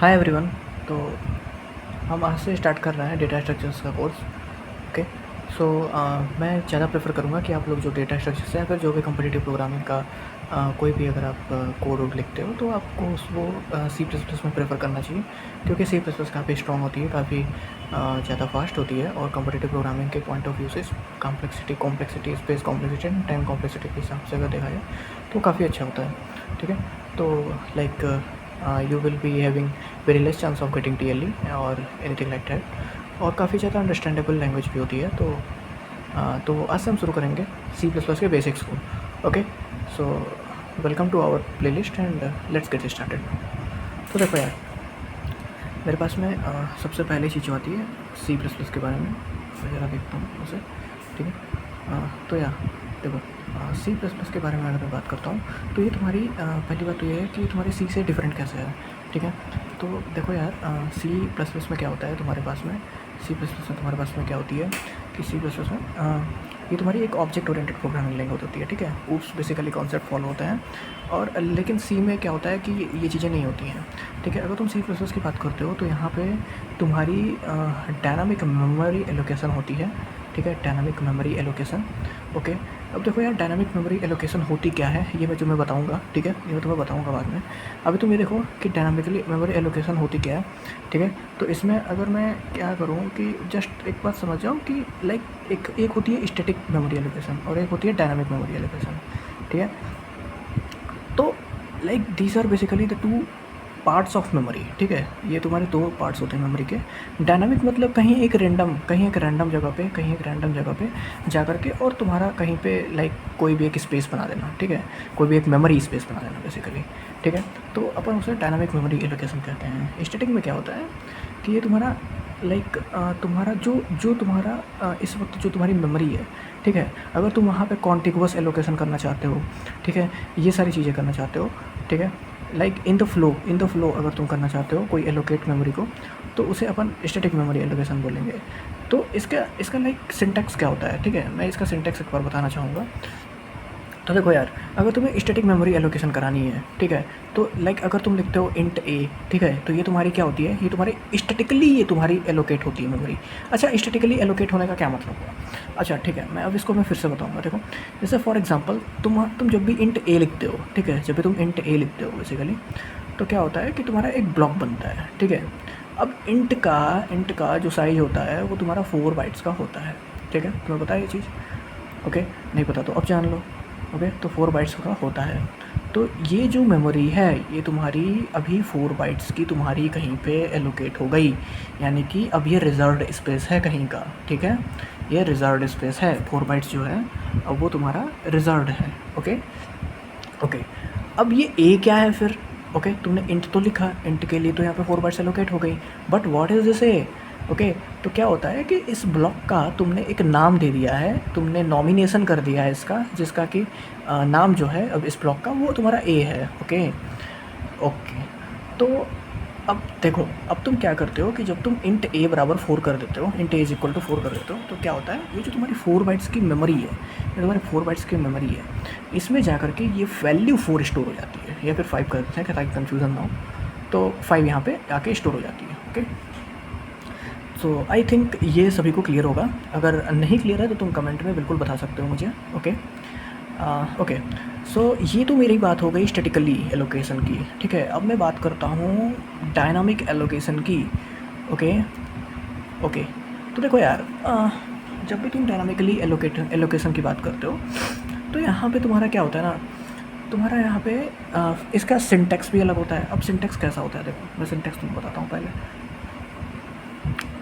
Hi everyone. तो हम आज से स्टार्ट कर रहे हैं डेटा स्ट्रक्चर्स का कोर्स। ओके। सो मैं ज़्यादा प्रेफर करूँगा कि आप लोग जो डेटा स्ट्रक्चर्स हैं, फिर जो भी कम्पिटिटिव प्रोग्रामिंग का कोई भी अगर आप कोड वोड लिखते हो तो आपको वो सी प्लस प्लस में प्रेफर करना चाहिए, क्योंकि सी प्लस प्लस काफ़ी स्ट्रॉन्ग होती है, काफ़ी ज़्यादा फास्ट होती है और कम्पिटिटिव प्रोग्रामिंग के पॉइंट ऑफ व्यू से complexity space complexity and time complexity के हिसाब से अगर देखा जाए तो काफ़ी अच्छा होता है। ठीक है। तो like you will be having very less chance of getting TLE और anything like that, और काफ़ी ज़्यादा अंडरस्टैंडेबल लैंग्वेज भी होती है। तो आज से हम शुरू करेंगे सी प्लस प्लस के बेसिक्स को। Okay. So welcome to our playlist and let's get started. तो देखो यार, मेरे पास में सबसे पहली चीज़ जो आती है सी प्लस प्लस के बारे में, मैं ज़रा देखता हूँ उसे। ठीक है। तो यार देखो, सी प्लस प्लस के बारे में अगर मैं बात करता हूँ तो ये तुम्हारी पहली बात तो ये है कि तुम्हारी सी से डिफरेंट कैसे है। ठीक है। तो देखो यार, सी प्लस प्लस में क्या होता है तुम्हारे पास में, सी प्लस प्लस में तुम्हारे पास में क्या होती है कि सी प्लस प्लस में ये तुम्हारी एक ऑब्जेक्ट ओरिएंटेड प्रोग्रामिंग लैंग्वेज होती है। ठीक है। ऊप्स बेसिकली कॉन्सेप्ट फॉलो होते हैं, और लेकिन सी में क्या होता है कि ये चीज़ें नहीं होती हैं। ठीक है। अगर तुम सी प्लस प्लस की बात करते हो तो यहाँ पे तुम्हारी डायनामिक मेमोरी एलोकेशन होती है। ठीक है। Dynamic memory allocation. ओके। अब देखो यार, डायनामिक मेमोरी एलोकेशन होती क्या है ये मैं तुम्हें बताऊंगा। ठीक है। ये मैं तुम्हें बताऊंगा बाद में। अभी तुम ये देखो कि डायनामिकली मेमोरी एलोकेशन होती क्या है। ठीक है। तो इसमें अगर मैं क्या करूँ कि जस्ट एक बात समझ जाओ कि लाइक एक होती है स्टैटिक मेमोरी एलोकेशन और एक होती है डायनामिक मेमोरी एलोकेशन। ठीक है। तो like these are basically the two parts of memory. ठीक है। ये तुम्हारे दो पार्ट्स होते हैं मेमोरी के। डायनामिक मतलब कहीं एक रैंडम जगह पे जा कर के और तुम्हारा कहीं पे लाइक कोई भी एक स्पेस बना देना। ठीक है। कोई भी एक मेमोरी स्पेस बना देना बेसिकली। ठीक है। तो अपन उसे डायनामिक मेमोरी एलोकेशन कहते हैं। स्टैटिक में क्या होता है कि ये तुम्हारा लाइक तुम्हारा जो तुम्हारा इस वक्त जो तुम्हारी मेमोरी है। ठीक है। अगर तुम वहाँ पे कॉन्टिगुअस एलोकेशन करना चाहते हो, ठीक है, ये सारी चीज़ें करना चाहते हो। ठीक है। लाइक इन द फ्लो अगर तुम करना चाहते हो कोई एलोकेट मेमोरी को, तो उसे अपन स्टैटिक मेमोरी एलोकेशन बोलेंगे। तो इसका लाइक सिंटैक्स क्या होता है। ठीक है। मैं इसका सिंटैक्स एक बार बताना चाहूँगा। तो देखो यार, अगर तुम्हें स्टैटिक मेमोरी एलोकेशन करानी है, ठीक है, तो लाइक अगर तुम लिखते हो इंट ए, ठीक है, तो ये तुम्हारी क्या होती है, ये तुम्हारी स्टैटिकली ये तुम्हारी एलोकेट होती है मेमोरी। अच्छा, स्टैटिकली एलोकेट होने का क्या मतलब हुआ। अच्छा ठीक है, अब इसको मैं फिर से बताऊंगा। देखो, जैसे फॉर एग्जांपल तुम जब भी इंट ए लिखते हो, ठीक है, जब भी तुम इंट ए लिखते हो बेसिकली, तो क्या होता है कि तुम्हारा एक ब्लॉक बनता है। ठीक है। अब इंट का जो साइज होता है वो तुम्हारा 4 बाइट्स का होता है। ठीक है। तुम्हें पता है ये चीज़? ओके। नहीं पता तो अब जान लो। ओके। तो 4 बाइट्स का होता है। तो ये जो मेमोरी है ये तुम्हारी अभी 4 बाइट्स की तुम्हारी कहीं पे एलोकेट हो गई, यानी कि अब ये रिजर्व्ड स्पेस है कहीं का। ठीक है। ये रिजर्व्ड स्पेस है, 4 बाइट्स जो है अब वो तुम्हारा रिजर्व्ड है। ओके। ओके। अब ये ए क्या है फिर। ओके। तुमने इंट तो लिखा, इंट के लिए तो यहाँ पे 4 बाइट्स एलोकेट हो गई, but what is this A. Okay. तो क्या होता है कि इस ब्लॉक का तुमने एक नाम दे दिया है, तुमने नॉमिनेशन कर दिया है इसका, जिसका कि नाम जो है अब इस ब्लॉक का वो तुम्हारा ए है। ओके। ओके। तो अब देखो, अब तुम क्या करते हो कि जब तुम इंट ए बराबर 4 कर देते हो, int a is equal to 4 कर देते हो, तो क्या होता है, ये जो तुम्हारी 4 बाइट्स की मेमोरी है, ये तुम्हारी 4 बाइट्स की मेमोरी है, इसमें जा कर के ये वैल्यू 4 स्टोर हो जाती है, या फिर 5 कर देते हैं ताकि कन्फ्यूज़न ना हो। तो 5 यहाँ पे आके स्टोर हो जाती है। ओके। सो आई थिंक ये सभी को क्लियर होगा। अगर नहीं क्लियर है तो तुम कमेंट में बिल्कुल बता सकते हो मुझे। ओके। ओके। सो ये तो मेरी बात हो गई स्टैटिकली एलोकेशन की। ठीक है। अब मैं बात करता हूँ डायनामिक एलोकेशन की। ओके। ओके। तो देखो यार, जब भी तुम डायनामिकली एलोकेशन की बात करते हो तो यहाँ पे तुम्हारा क्या होता है ना, तुम्हारा यहाँ पे इसका सिंटैक्स भी अलग होता है। अब सिंटैक्स कैसा होता है, देखो मैं सिंटैक्स तुमको बताता हूँ पहले।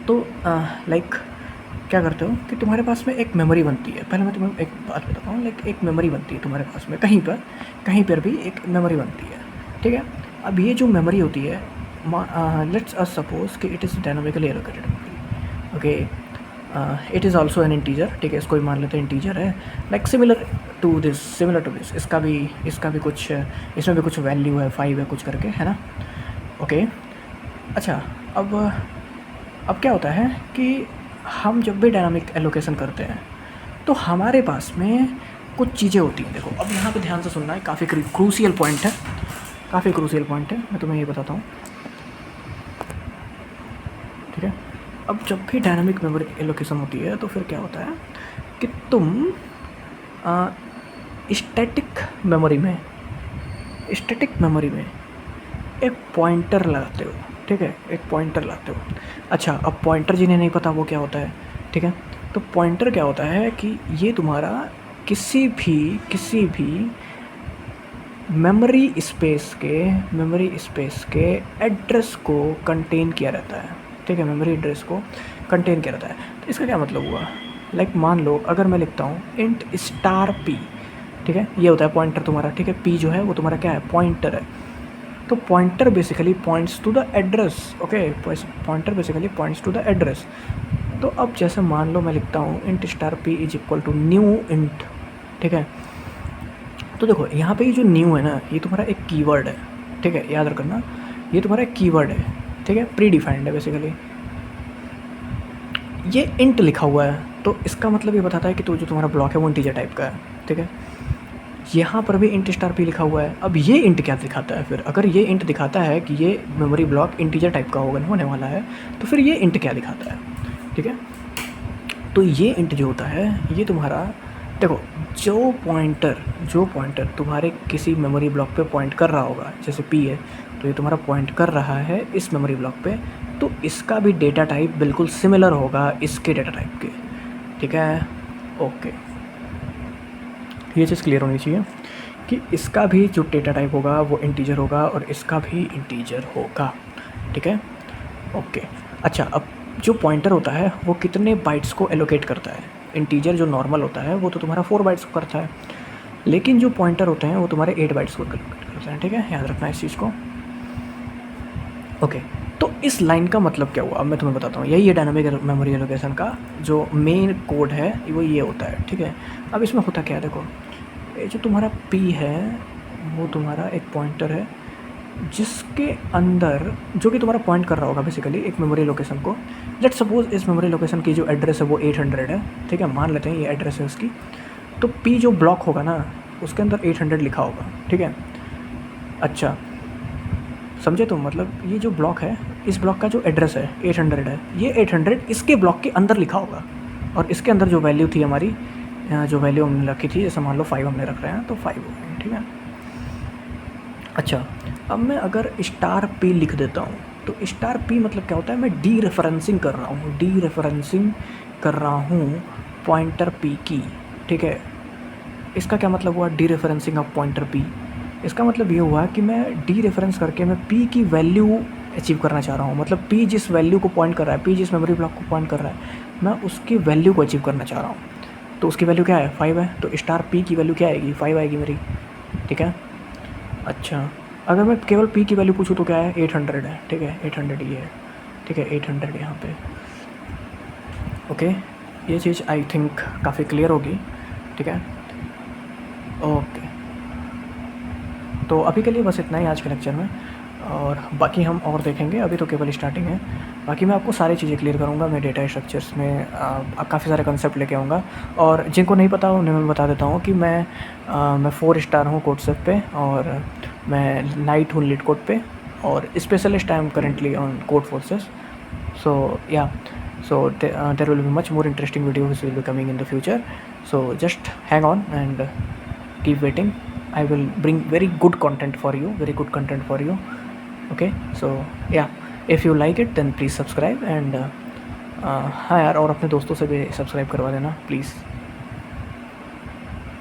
तो लाइक क्या करते हो कि तुम्हारे पास में एक मेमोरी बनती है। पहले मैं तुम्हें एक बात बताता हूँ, लाइक एक मेमोरी बनती है तुम्हारे पास में, कहीं पर भी एक मेमोरी बनती है। ठीक है। अब ये जो मेमोरी होती है, लेट्स अस सपोज कि it is dynamically allocated memory. Okay. It is also an integer. ठीक है। इसको भी मान लेते हैं इंटीजर है, लाइक सिमिलर टू दिस। इसका भी कुछ, इसमें भी कुछ वैल्यू है, 5 है कुछ करके, है ना। ओके। अच्छा, अब क्या होता है कि हम जब भी डायनामिक एलोकेशन करते हैं तो हमारे पास में कुछ चीज़ें होती हैं। देखो, अब यहाँ पे ध्यान से सुनना है, काफ़ी क्रूशियल पॉइंट है, मैं तुम्हें ये बताता हूँ। ठीक है। अब जब भी डायनामिक मेमोरी एलोकेशन होती है तो फिर क्या होता है कि तुम स्टैटिक मेमोरी में एक पॉइंटर लगाते हो, ठीक है, एक पॉइंटर लगाते हो। अच्छा, अब पॉइंटर जिन्हें नहीं पता वो क्या होता है, ठीक है, तो पॉइंटर क्या होता है कि ये तुम्हारा किसी भी मेमोरी स्पेस के एड्रेस को कंटेन किया रहता है, ठीक है, मेमोरी एड्रेस को कंटेन किया रहता है। तो इसका क्या मतलब हुआ, लाइक मान लो अगर मैं लिखता हूँ इंट स्टार पी, ठीक है, ये होता है पॉइंटर तुम्हारा, ठीक है, पी जो है वो तुम्हारा क्या है, पॉइंटर है। तो pointer basically points to the address, okay, pointer basically points to the address. तो अब जैसे मान लो मैं लिखता हूँ int star p is equal to new int, ठीक है, तो देखो यहाँ पे ये जो न्यू है ना, ये तुम्हारा एक कीवर्ड है, ठीक है, याद रखना, ये तुम्हारा एक कीवर्ड है, ठीक है, प्री डिफाइंड है बेसिकली। ये इंट लिखा हुआ है तो इसका मतलब ये बताता है कि तो जो तुम्हारा ब्लॉक है वो इंटीजर टाइप का है, ठीक है। यहाँ पर भी इंट स्टार पी लिखा हुआ है। अब ये इंट क्या दिखाता है फिर, अगर ये इंट दिखाता है कि ये मेमोरी ब्लॉक इंटीजर टाइप का होने वाला है, तो फिर ये इंट क्या दिखाता है, ठीक है। तो ये इंट जो होता है ये तुम्हारा, देखो, जो पॉइंटर तुम्हारे किसी मेमोरी ब्लॉक पे पॉइंट कर रहा होगा, जैसे पी है तो ये तुम्हारा पॉइंट कर रहा है इस मेमोरी ब्लॉक पे, तो इसका भी डेटा टाइप बिल्कुल सिमिलर होगा इसके डेटा टाइप के, ठीक है। ओके, ये चीज़ क्लियर होनी चाहिए कि इसका भी जो डेटा टाइप होगा वो इंटीजर होगा और इसका भी इंटीजर होगा, ठीक है। ओके, अच्छा, अब जो पॉइंटर होता है वो कितने बाइट्स को एलोकेट करता है, इंटीजर जो नॉर्मल होता है वो तो तुम्हारा 4 बाइट्स को करता है, लेकिन जो पॉइंटर होते हैं वो तुम्हारे 8 बाइट्स को एलोकेट करते हैं, ठीक है, याद रखना इस चीज़ को। ओके, तो इस लाइन का मतलब क्या हुआ, अब मैं तुम्हें बताता हूँ। यही है डायनामिक मेमोरी एलोकेशन का जो मेन कोड है, वो ये होता है, ठीक है। अब इसमें होता क्या है, देखो, ये जो तुम्हारा P है वो तुम्हारा एक पॉइंटर है जिसके अंदर, जो कि तुम्हारा पॉइंट कर रहा होगा बेसिकली एक मेमोरी लोकेशन को। लेट सपोज इस मेमोरी लोकेशन की जो एड्रेस है वो 800 है, ठीक है, मान लेते हैं ये एड्रेस है उसकी। तो P जो ब्लॉक होगा ना उसके अंदर 800 लिखा होगा, ठीक है। अच्छा, समझे तुम, मतलब ये जो ब्लॉक है, इस ब्लॉक का जो एड्रेस है 800 है, ये 800 इसके ब्लॉक के अंदर लिखा होगा, और इसके अंदर जो वैल्यू थी हमारी, जो वैल्यू हमने रखी थी, जैसे मान लो 5 हमने रख रहे हैं तो 5 हो गए, ठीक है। अच्छा, अब मैं अगर स्टार पी लिख देता हूँ तो स्टार पी मतलब क्या होता है, मैं डी रेफरेंसिंग कर रहा हूँ पॉइंटर पी की, ठीक है। इसका क्या मतलब हुआ, D referencing of pointer P, इसका मतलब ये हुआ कि मैं डी रेफरेंस करके मैं पी की वैल्यू अचीव करना चाह रहा हूँ, मतलब पी जिस वैल्यू को पॉइंट कर रहा है, पी जिस मेमोरी ब्लॉक को पॉइंट कर रहा है, मैं उसकी वैल्यू को अचीव करना चाह रहा हूँ। तो उसकी वैल्यू क्या है, 5 है, तो स्टार पी की वैल्यू क्या आएगी, 5 आएगी मेरी, ठीक है। अच्छा, अगर मैं केवल पी की वैल्यू पूछूँ तो क्या है, 800 है, ठीक है, 800 ये है, ठीक है, 800 यहाँ पे। ओके, ये चीज़ आई थिंक काफ़ी क्लियर होगी, ठीक है। ओके, तो अभी के लिए बस इतना ही आज के लेक्चर में, और बाकी हम और देखेंगे, अभी तो केवल स्टार्टिंग है। बाकी मैं आपको सारी चीज़ें क्लियर करूँगा, मैं डेटा स्ट्रक्चर्स में काफ़ी सारे कंसेप्ट लेके आऊँगा, और जिनको नहीं पता उन्हें मैं बता देता हूँ कि मैं 4 स्टार हूँ कोडसेफ पे, और मैं नाइट हूँ लीड कोड पे, और specialist I am currently on Codeforces. So yeah, so there will be much more interesting videos will be coming in the future, so just hang on and keep waiting. I will bring very good content for you, okay, so yeah, if you like it then please subscribe, and हाँ यार, और अपने दोस्तों से भी subscribe करवा देना please.